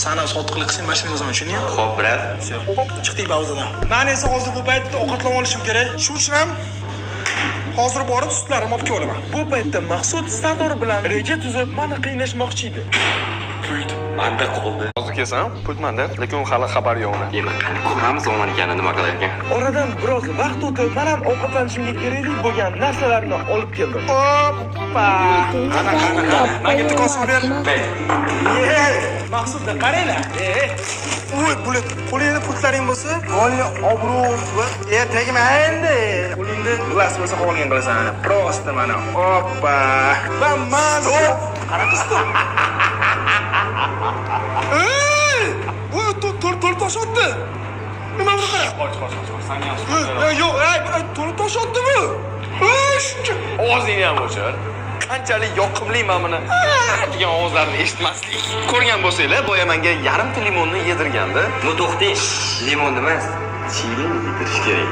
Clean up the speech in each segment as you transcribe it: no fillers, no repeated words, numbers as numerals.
Sana sotqinlik qilsang, mashina yozaman, tushunyapmi? Xo'p, brat. Chiqdik bavzadan. Men esa hozir bu paytda ovqatlanib olishim kerak. Shuning uchun ham hozir borib sutlarimni olib kelaman. Bu paytda Maqsud Sardor bilan reja tuzib, meni qiynashmoqchi edi. Pult manda qoldi. Hozir kelsam, pult menda, lekin u hali xabar yo'q uni. Endi qani ko'ramiz o'man ekanini nima qilar ekan. Oradan biroz vaqt o'tib, men ham ovqatlanishimga kerakli bo'lgan narsalarni olib keldim. Hoppa! Qana. Menga tikosini ber. Maqsudda qaranglar. Voy, bulet, qo'lingda pultlaring bo'lsa, oliy obro' va tegma endi. Qo'lingda glas bo'lsa qolgan qilasan. Prosta mana. Hoppa! Va mazza. Qara qisdim. Voy, to'rt tosh otdi. Nima bu qara? Qoch, sen ham. Yo'q, to'rt tosh otdi bu. Shuncha. Ovozingni ham o'chir. Qanchalik yoqimli men buni degan ovozlarni eshitmaslik. Ko'rgan bo'lsanglar, boya menga yarimta limonni yedirganda, Bu to'xting. Limon emas, chilini yedirish kerak.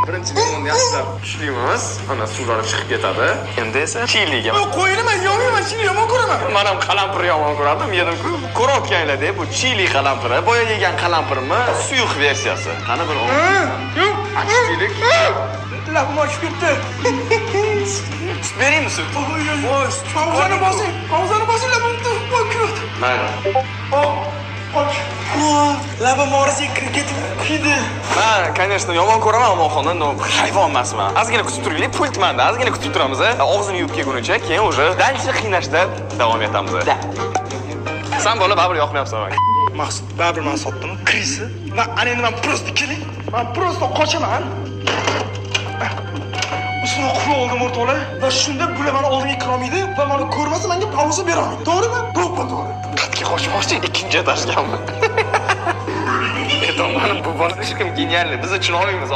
birinchi limonni yaxshilab tushlaymiz. Ana suvlari chiqib ketadi. Endi esa chiliga. Qo'yini men yo'mayman, chili yomon ko'raman. Men ham qalampir yomon ko'rardim, yedim-ku. Ko'rayotganlar-da, bu chili qalampiri, boya yegan qalampirmi, suyuq versiyasi. Qani bir Yo'q. achchilik. Labim ochib ketdi. Sut beraymi sut? Havzani bosing, labim o'kirdi. Mayli. Labim orasiga kirib ketib kuydi. Men, конечно, yomon ko'raman, ammo xonda hayvon emasman. Ozgina kutib turaylik, pult menda, ozgina kutib turamiz. Og'zini yuvib kelgunicha, keyin уже дальше qiynashda davom etamiz. Sen bola baribir yoqmayapsan menga. Maqsud, baribir men sotdim. Krisi. Va ana endi men prosta keling. Men prosta qochaman. Usmon qulay oldim o'rtoqlar. Va shunda bular meni oldimga kira olmaydi va meni ko'rmasa menga pauza bera olmaydi. To'g'rimi? To'g'ri. Qatga qochmoqchi, ikkinchi etashganmi? Eton, bu bola hech kim genialni biz uchun olmaymiz.